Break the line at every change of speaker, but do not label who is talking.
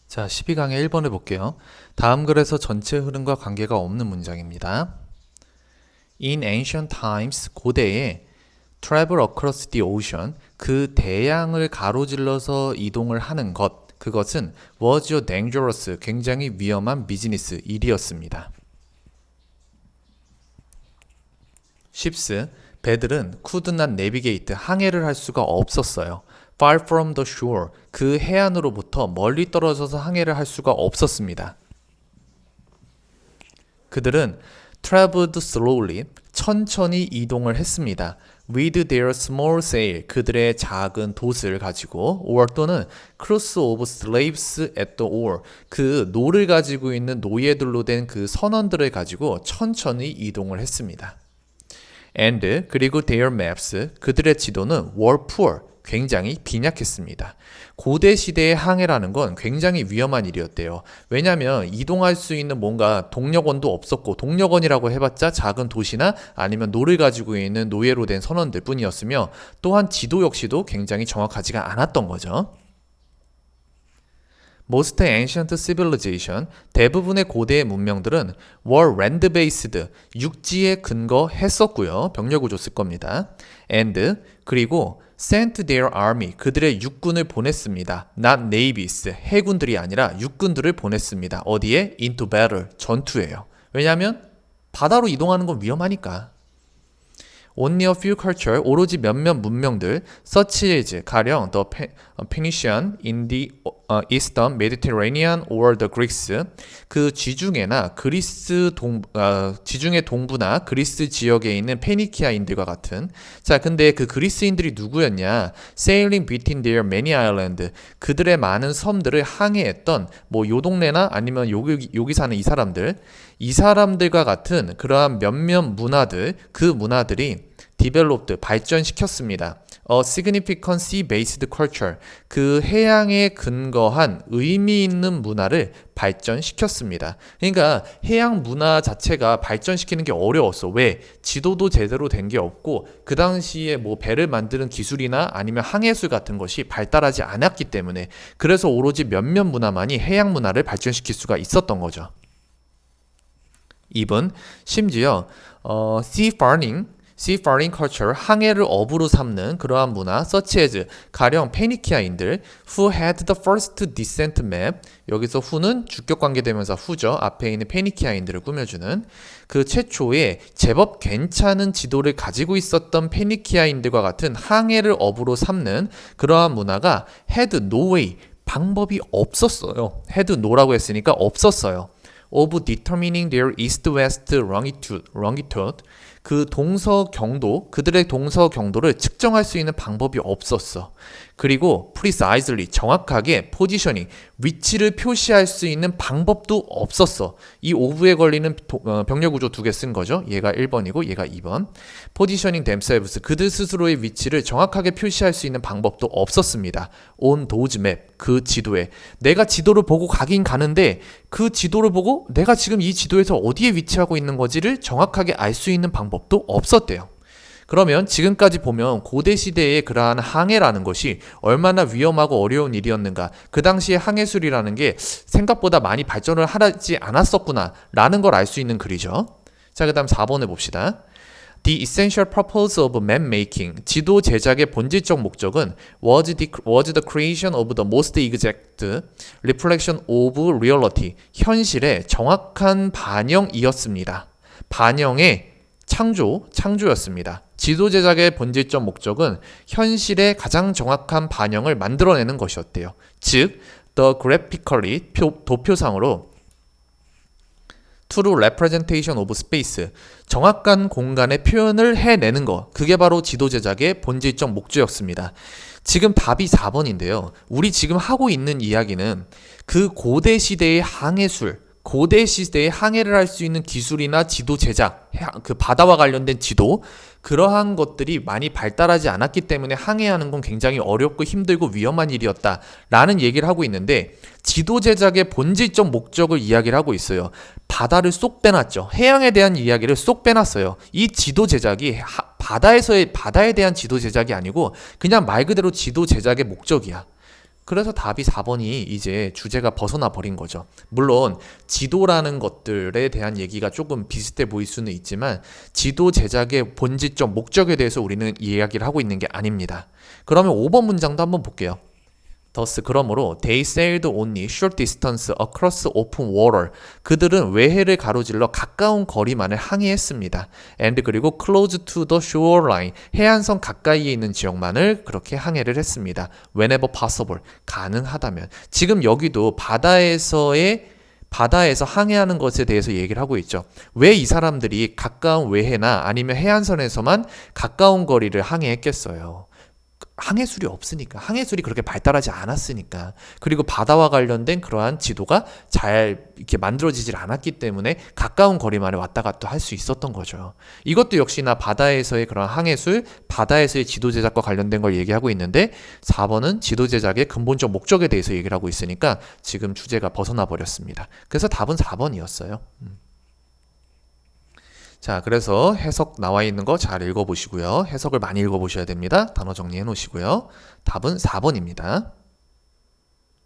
자, 12강의 1번 해볼게요. 다음 글에서 전체 흐름과 관계가 없는 문장입니다. In ancient times, 고대에 travel across the ocean, 그 대양을 가로질러서 이동을 하는 것, 그것은 was a dangerous, 굉장히 위험한 비즈니스, 일이었습니다. 10스, 배들은 could not navigate, 항해를 할 수가 없었어요. Far from the shore, 그 해안으로부터 멀리 떨어져서 항해를 할 수가 없었습니다. 그들은 traveled slowly, 천천히 이동을 했습니다. With their small sail, 그들의 작은 돛을 가지고, or 또는 crews of slaves at the oar, 그 노를 가지고 있는 노예들로 된 그 선원들을 가지고 천천히 이동을 했습니다. And, 그리고 their maps, 그들의 지도는 were poor, 굉장히 빈약했습니다. 고대 시대의 항해라는 건 굉장히 위험한 일이었대요. 왜냐하면 이동할 수 있는 뭔가 동력원도 없었고, 동력원이라고 해봤자 작은 도시나 아니면 노를 가지고 있는 노예로 된 선원들 뿐이었으며, 또한 지도 역시도 굉장히 정확하지가 않았던 거죠. Most ancient civilization, 대부분의 고대의 문명들은 were land-based, 육지에 근거했었고요. 병력구조 쓸 겁니다. And, 그리고 sent their army, 그들의 육군을 보냈습니다. Not navies, 해군들이 아니라 육군들을 보냈습니다. 어디에? Into battle, 전투예요. 왜냐하면 바다로 이동하는 건 위험하니까. Only a few culture, 오로지 몇몇 문명들, such as 가령 the Phoenician in the Eastern Mediterranean or the Greeks, 그 지중해나 지중해 동부나 그리스 지역에 있는 페니키아인들과 같은. 자, 근데 그 그리스인들이 누구였냐? Sailing between their many islands, 그들의 많은 섬들을 항해했던 뭐 요 동네나 아니면 여기 사는 이 사람들과 같은 그러한 몇몇 문화들, 그 문화들이 developed, 발전시켰습니다. A significant sea-based culture, 그 해양에 근거한 의미 있는 문화를 발전시켰습니다. 그러니까 해양 문화 자체가 발전시키는 게 어려웠어. 왜? 지도도 제대로 된 게 없고 그 당시에 뭐 배를 만드는 기술이나 아니면 항해술 같은 것이 발달하지 않았기 때문에, 그래서 오로지 몇몇 문화만이 해양 문화를 발전시킬 수가 있었던 거죠. 2번, 심지어 seafaring culture, 항해를 업으로 삼는 그러한 문화, such as 가령 페니키아인들, who had the first descent map, 여기서 who는 주격 관계대명사 who죠. 앞에 있는 페니키아인들을 꾸며주는 그 최초의 제법 괜찮은 지도를 가지고 있었던 페니키아인들과 같은 항해를 업으로 삼는 그러한 문화가 had no way, 방법이 없었어요. had no라고 했으니까 없었어요. of determining their east-west longitude, 그 동서경도, 그들의 동서경도를 측정할 수 있는 방법이 없었어. 그리고 precisely, 정확하게 positioning, 위치를 표시할 수 있는 방법도 없었어. 이 of에 걸리는 병렬구조 두 개 쓴 거죠. 얘가 1번이고 얘가 2번. positioning themselves, 그들 스스로의 위치를 정확하게 표시할 수 있는 방법도 없었습니다. on those map, 그 지도에. 내가 지도를 보고 가긴 가는데 그 지도를 보고 내가 지금 이 지도에서 어디에 위치하고 있는 거지를 정확하게 알 수 있는 방법도 없었대요. 그러면 지금까지 보면 고대 시대의 그러한 항해라는 것이 얼마나 위험하고 어려운 일이었는가, 그 당시에 항해술이라는 게 생각보다 많이 발전을 하지 않았었구나 라는 걸 알 수 있는 글이죠. 자, 그 다음 4번에 봅시다. The essential purpose of map making, 지도 제작의 본질적 목적은 was the creation of the most exact reflection of reality, 현실의 정확한 반영이었습니다. 반영의 창조였습니다. 지도 제작의 본질적 목적은 현실의 가장 정확한 반영을 만들어내는 것이었대요. 즉, the graphically, 도표상으로 true representation of space, 정확한 공간의 표현을 해내는 것, 그게 바로 지도 제작의 본질적 목적이었습니다. 지금 답이 4번인데요. 우리 지금 하고 있는 이야기는 그 고대 시대의 항해술, 고대 시대에 항해를 할 수 있는 기술이나 지도 제작, 그 바다와 관련된 지도, 그러한 것들이 많이 발달하지 않았기 때문에 항해하는 건 굉장히 어렵고 힘들고 위험한 일이었다라는 얘기를 하고 있는데, 지도 제작의 본질적 목적을 이야기를 하고 있어요. 바다를 쏙 빼놨죠. 해양에 대한 이야기를 쏙 빼놨어요. 이 지도 제작이 바다에 대한 지도 제작이 아니고 그냥 말 그대로 지도 제작의 목적이야. 그래서 답이 4번이 이제 주제가 벗어나 버린 거죠. 물론 지도라는 것들에 대한 얘기가 조금 비슷해 보일 수는 있지만 지도 제작의 본질적 목적에 대해서 우리는 이야기를 하고 있는 게 아닙니다. 그러면 5번 문장도 한번 볼게요. Thus, 그러므로 they sailed only short distance across open water. 그들은 외해를 가로질러 가까운 거리만을 항해했습니다. And 그리고 close to the shoreline. 해안선 가까이에 있는 지역만을 그렇게 항해를 했습니다. Whenever possible. 가능하다면. 지금 여기도 바다에서 항해하는 것에 대해서 얘기를 하고 있죠. 왜 이 사람들이 가까운 외해나 아니면 해안선에서만 가까운 거리를 항해했겠어요? 항해술이 없으니까, 항해술이 그렇게 발달하지 않았으니까, 그리고 바다와 관련된 그러한 지도가 잘 이렇게 만들어지질 않았기 때문에 가까운 거리만에 왔다 갔다 할 수 있었던 거죠. 이것도 역시나 바다에서의 그런 항해술, 바다에서의 지도 제작과 관련된 걸 얘기하고 있는데 4번은 지도 제작의 근본적 목적에 대해서 얘기를 하고 있으니까 지금 주제가 벗어나 버렸습니다. 그래서 답은 4번이었어요. 자, 그래서 해석 나와 있는 거 잘 읽어보시고요. 해석을 많이 읽어보셔야 됩니다. 단어 정리해 놓으시고요. 답은 4번입니다.